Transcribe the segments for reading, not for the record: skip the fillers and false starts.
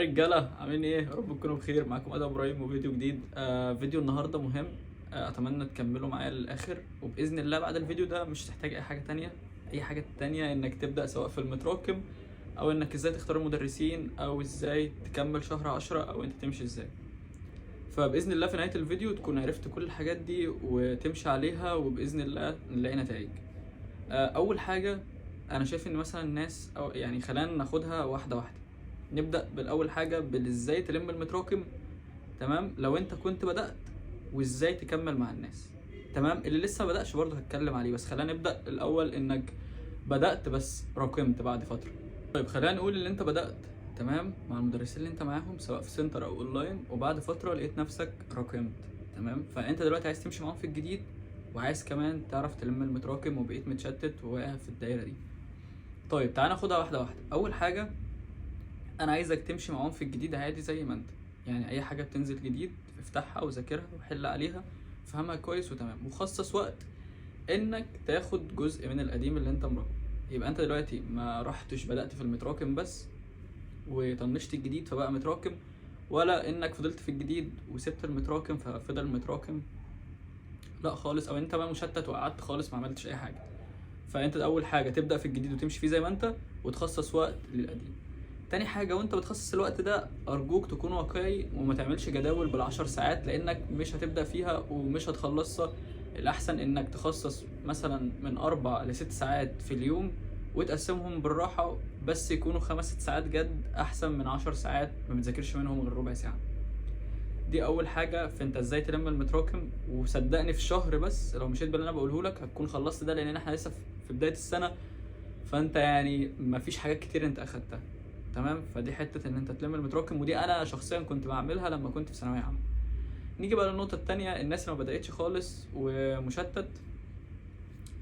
رجاله عاملين ايه؟ يا رب تكونوا بخير. معاكم ادم ابراهيم وفيديو جديد. فيديو النهارده مهم. اتمنى تكملوا معايا للاخر، وباذن الله بعد الفيديو ده مش تحتاج اي حاجه تانية. اي حاجه تانية انك تبدا، سواء في المتراكم او انك ازاي تختار المدرسين او ازاي تكمل شهر 10 او انت تمشي ازاي. فباذن الله في نهايه الفيديو تكون عرفت كل الحاجات دي وتمشي عليها، وباذن الله نلاقي نتائج. اول حاجه، انا شايف ان مثلا الناس، او يعني خلينا ناخدها واحده واحده. نبدا بالاول حاجه بالازاي تلم المتراكم. تمام، لو انت كنت بدات، وازاي تكمل مع الناس. تمام، اللي لسه ما بداش برضه هتكلم عليه، بس خلينا نبدا الاول انك بدات بس راكمت بعد فتره. طيب خلينا نقول ان انت بدات تمام مع المدرسين اللي انت معاهم، سواء في سنتر او اونلاين، وبعد فتره لقيت نفسك راكمت. تمام، فانت دلوقتي عايز تمشي معاهم في الجديد، وعايز كمان تعرف تلم المتراكم، وبقيت متشتت وواقع في الدايره دي. طيب تعالى ناخدها واحده واحده. اول حاجه، انا عايزك تمشي معاهم في الجديد عادي زي ما انت. يعني اي حاجه بتنزل جديد افتحها وذاكرها وحل عليها، فهمها كويس وتمام، وخصص وقت انك تاخد جزء من القديم اللي انت مراكمه. يبقى انت دلوقتي ما رحتش بدأت في المتراكم بس وطنشت الجديد فبقى متراكم، ولا انك فضلت في الجديد وسبت المتراكم ففضل متراكم. لا خالص، او انت بقى مشتت وقعدت خالص ما عملتش اي حاجه. فانت اول حاجه تبدأ في الجديد وتمشي فيه زي ما انت، وتخصص وقت للقديم. تاني حاجة، وانت بتخصص الوقت ده أرجوك تكون واقعي وما تعملش جداول بالعشر ساعات، لأنك مش هتبدأ فيها ومش هتخلصها. الأحسن إنك تخصص مثلا من 4 ل6 ساعات في اليوم، وتقسمهم بالراحة، بس يكونوا 5 6 ساعات جد أحسن من 10 ساعات ما بتذاكرش منهم غير ربع ساعة. دي أول حاجة في انت ازاي تلم المتراكم. وصدقني في شهر بس لو مشيت باللي أنا بقوله لك هتكون خلصت ده، لأن احنا لسه في بداية السنة. فانت يعني مفيش حاجات كتير انت اخدتها. تمام، فدي حته ان انت تلم المتراكم، ودي انا شخصيا كنت بعملها لما كنت في ثانويه عامه. نيجي بقى للنقطه التانية، الناس اللي ما بداتش خالص ومشتت.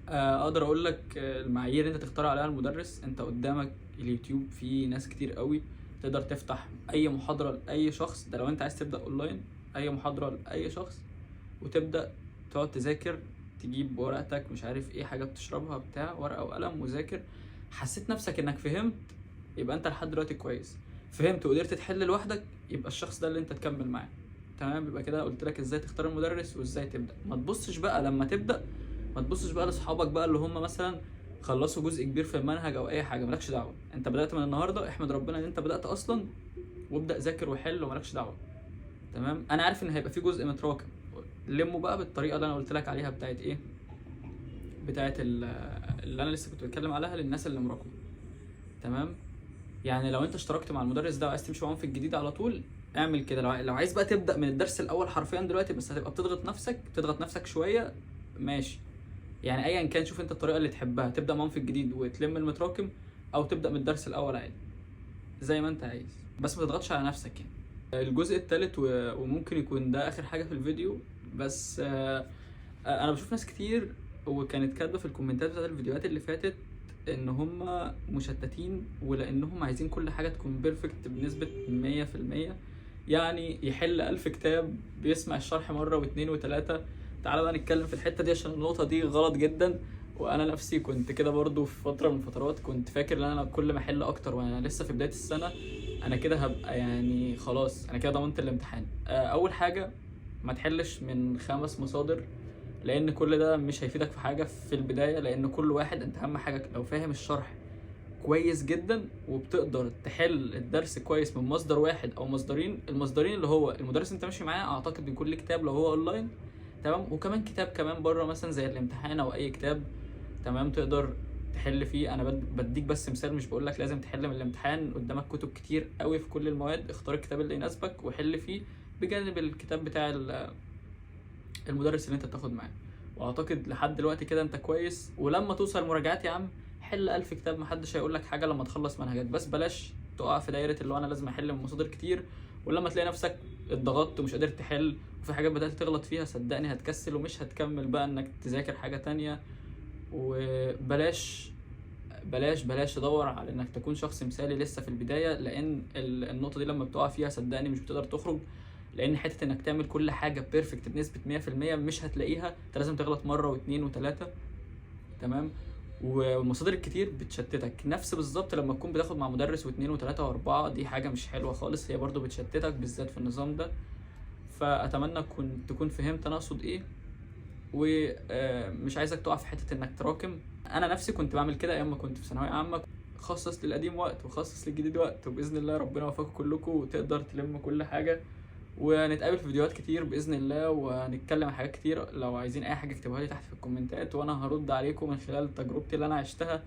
اقدر اقول لك المعايير اللي انت تختار عليها المدرس. انت قدامك اليوتيوب فيه ناس كتير قوي، تقدر تفتح اي محاضره لاي شخص. ده لو انت عايز تبدا اونلاين، اي محاضره لاي شخص وتبدا تقعد تذاكر. تجيب ورقتك، مش عارف ايه، حاجه بتشربها بتاع، ورقه وقلم وذاكر. حسيت نفسك انك فهمت، يبقى انت لحد دلوقتي كويس. فهمت وقدرت تحل لوحدك، يبقى الشخص ده اللي انت تكمل معاه. تمام، يبقى كده قلت لك ازاي تختار المدرس وازاي تبدا. ما تبصش بقى لما تبدا، ما تبصش بقى لاصحابك بقى اللي هم مثلا خلصوا جزء كبير في المنهج او اي حاجه. مالكش دعوه، انت بدات من النهارده، احمد ربنا ان انت بدات اصلا، وابدا ذاكر وحل ومالكش دعوه. تمام، انا عارف ان هيبقى في جزء متراكم. لمه بقى بالطريقه اللي انا قلت لك عليها، بتاعت ايه، بتاعت اللي انا لسه كنت بتكلم عليها للناس اللي مراكمه. تمام، يعني لو انت اشتركت مع المدرس ده وعايز تمشي معاهم في الجديد على طول، اعمل كده. لو عايز بقى تبدا من الدرس الاول حرفيا دلوقتي، بس هتبقى بتضغط نفسك شويه. ماشي، يعني ايا كان، شوف انت الطريقه اللي تحبها، تبدا معاهم في الجديد وتلم المتراكم، او تبدا من الدرس الاول عادي زي ما انت عايز، بس ما تضغطش على نفسك يعني. الجزء الثالث وممكن يكون ده اخر حاجه في الفيديو، بس انا بشوف ناس كتير وكانت كاتبه في الكومنتات بتاعت الفيديوهات اللي فاتت ان هم مشتتين، ولانهم عايزين كل حاجه تكون بيرفكت بنسبه 100%. يعني يحل 1000 كتاب، بيسمع الشرح مره واتنين وتلاته. تعالى بقى نتكلم في الحته دي، عشان النقطه دي غلط جدا. وانا نفسي كنت كده برضو في فتره من الفترات، كنت فاكر ان انا كل ما احل اكتر وانا لسه في بدايه السنه، انا كده هبقى يعني خلاص، انا كده ضمنت الامتحان. اول حاجه، ما تحلش من 5 مصادر، لان كل ده مش هيفيدك في حاجه في البدايه. لان كل واحد، انت اهم حاجه لو فاهم الشرح كويس جدا وبتقدر تحل الدرس كويس من مصدر واحد او مصدرين. المصدرين اللي هو المدرس انت ماشي معاه، اعتقد بيكون ليه كتاب لو هو اونلاين. تمام، وكمان كتاب كمان بره مثلا زي الامتحان او اي كتاب. تمام، تقدر تحل فيه. انا بديك بس مثال، مش بقول لك لازم تحل من الامتحان. قدامك كتب كتير قوي في كل المواد، اختار الكتاب اللي يناسبك وحل فيه، بجانب الكتاب بتاع المدرس اللي انت بتاخد معاه. واعتقد لحد دلوقتي كده انت كويس. ولما توصل مراجعات يا عم، حل 1000 كتاب، محدش هيقول لك حاجه لما تخلص منهجات. بس بلاش تقع في دايره اللي هو انا لازم احل من مصادر كتير، ولما تلاقي نفسك اتضغطت ومش قادر تحل وفي حاجات بدات تغلط فيها، صدقني هتكسل ومش هتكمل بقى انك تذاكر حاجه تانية. وبلاش بلاش تدور على انك تكون شخص مثالي لسه في البدايه، لان النقطه دي لما بتقع فيها صدقني مش بتقدر تخرج. لان حته انك تعمل كل حاجه بيرفكت بنسبه 100% مش هتلاقيها. انت لازم تغلط مره واثنين وثلاثه. تمام، والمصادر الكتير بتشتتك، نفس بالظبط لما تكون بتاخد مع مدرس واثنين وثلاثة واربعة، دي حاجة مش حلوة خالص، هي برضو بتشتتك بالذات في النظام ده. فاتمنى تكون فهمت انا اقصد ايه، ومش عايزك تقع في حتة انك تراكم. انا نفسي كنت بعمل كده ايام ما كنت في ثانوية عامة، خصص للقديم وقت وخصص للجديد وقت، وباذن الله ربنا يوفقكم كلكم وتقدر تلم كل حاجة. ونتقابل في فيديوهات كتير باذن الله، ونتكلم عن حاجات كتير. لو عايزين اي حاجه اكتبوها لي تحت في الكومنتات، وانا هرد عليكم من خلال تجربتي اللي انا عشتها،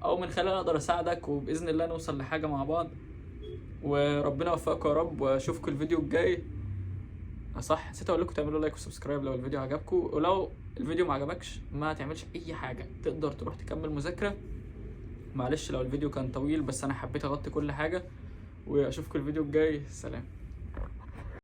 او من خلال اقدر اساعدك، وباذن الله نوصل لحاجه مع بعض. وربنا يوفقكم يا رب، واشوفكم الفيديو الجاي. صح، نسيت اقول لكم تعملوا لايك وسبسكرايب لو الفيديو عجبكم، ولو الفيديو ما عجبكش ما تعملش اي حاجه، تقدر تروح تكمل مذاكره. معلش لو الفيديو كان طويل، بس انا حبيت اغطي كل حاجه. واشوفكم الفيديو الجاي، سلام.